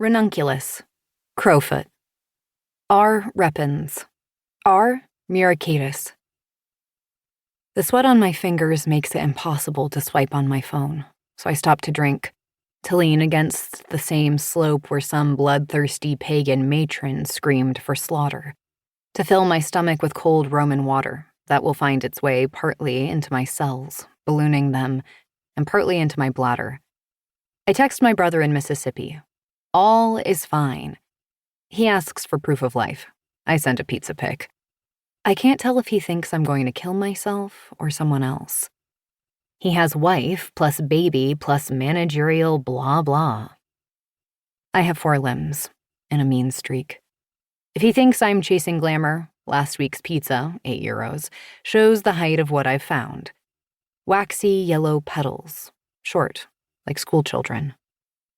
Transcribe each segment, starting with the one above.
Ranunculus, crowfoot. R. repens. R. muricatus. The sweat on my fingers makes it impossible to swipe on my phone, so I stop to drink, to lean against the same slope where some bloodthirsty pagan matron screamed for slaughter, to fill my stomach with cold Roman water that will find its way partly into my cells, ballooning them, and partly into my bladder. I text my brother in Mississippi. All is fine. He asks for proof of life. I send a pizza pic. I can't tell if he thinks I'm going to kill myself or someone else. He has wife plus baby plus managerial blah blah. I have 4 limbs and a mean streak. If he thinks I'm chasing glamour, last week's pizza, €8, shows the height of what I've found. Waxy yellow petals, short, like schoolchildren.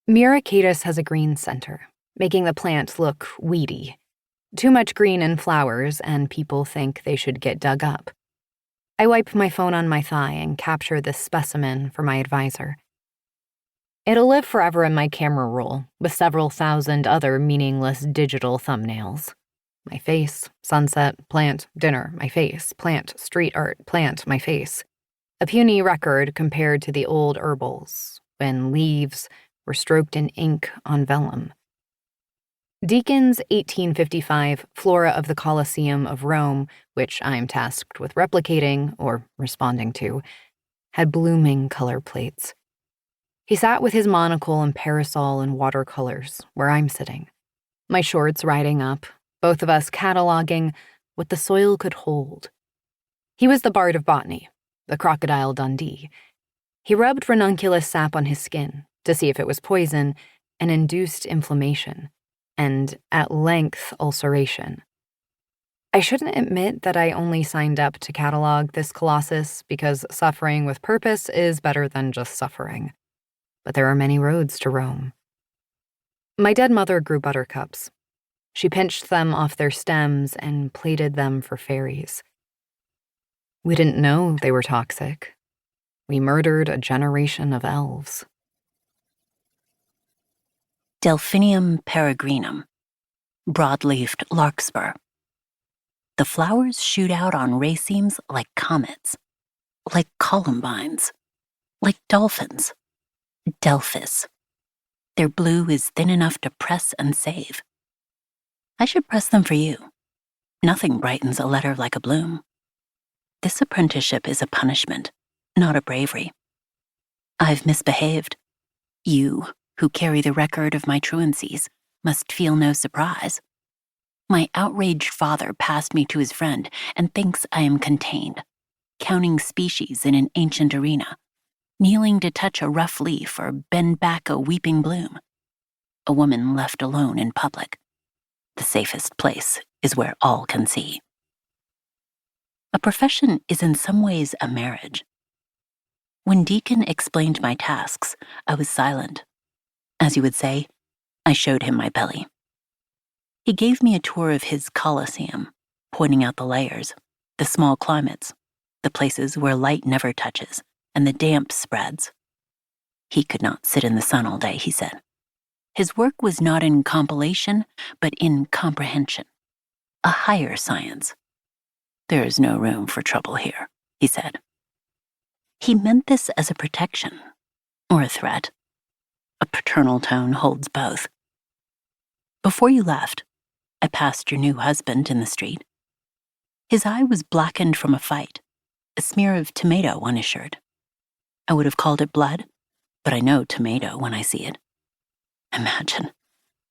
Muricatus has a green center, making the plant look weedy. Too much green in flowers, and people think they should get dug up. I wipe my phone on my thigh and capture this specimen for my advisor. It'll live forever in my camera roll, with several thousand other meaningless digital thumbnails. My face, sunset, plant, dinner, my face, plant, street art, plant, my face. A puny record compared to the old herbals, when leaves were stroked in ink on vellum. Deakin's 1855 Flora of the Colosseum of Rome, which I'm tasked with replicating or responding to, had blooming color plates. He sat with his monocle and parasol in watercolors, where I'm sitting, my shorts riding up, both of us cataloging what the soil could hold. He was the bard of botany, the crocodile Dundee. He rubbed ranunculus sap on his skin to see if it was poison and induced inflammation, and at length ulceration. I shouldn't admit that I only signed up to catalog this colossus because suffering with purpose is better than just suffering. But there are many roads to Rome. My dead mother grew buttercups. She pinched them off their stems and plated them for fairies. We didn't know they were toxic. We murdered a generation of elves. Delphinium peregrinum, broad-leafed larkspur. The flowers shoot out on racemes like comets, like columbines, like dolphins. Delphis. Their blue is thin enough to press and save. I should press them for you. Nothing brightens a letter like a bloom. This apprenticeship is a punishment, not a bravery. I've misbehaved. You, who carry the record of my truancies, must feel no surprise. My outraged father passed me to his friend and thinks I am contained, counting species in an ancient arena, kneeling to touch a rough leaf or bend back a weeping bloom. A woman left alone in public. The safest place is where all can see. A profession is in some ways a marriage. When Deakin explained my tasks, I was silent. As you would say, I showed him my belly. He gave me a tour of his Colosseum, pointing out the layers, the small climates, the places where light never touches, and the damp spreads. He could not sit in the sun all day, he said. His work was not in compilation, but in comprehension, a higher science. There is no room for trouble here, he said. He meant this as a protection, or a threat. A paternal tone holds both. Before you left, I passed your new husband in the street. His eye was blackened from a fight, a smear of tomato on his shirt. I would have called it blood, but I know tomato when I see it. Imagine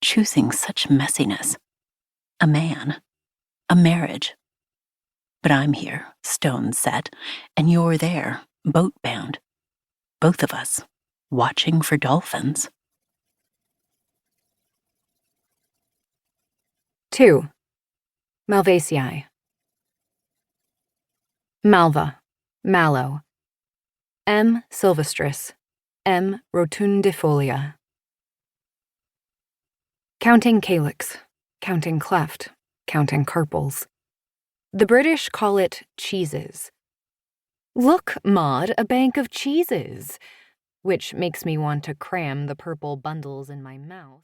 choosing such messiness. A man, a marriage. But I'm here, stone set, and you're there, boat-bound. Both of us, watching for dolphins. 2. Malvaceae. Malva, mallow. M. sylvestris, M. rotundifolia. Counting calyx, counting cleft, counting carpels. The British call it cheeses. Look, Maud, a bank of cheeses, which makes me want to cram the purple bundles in my mouth.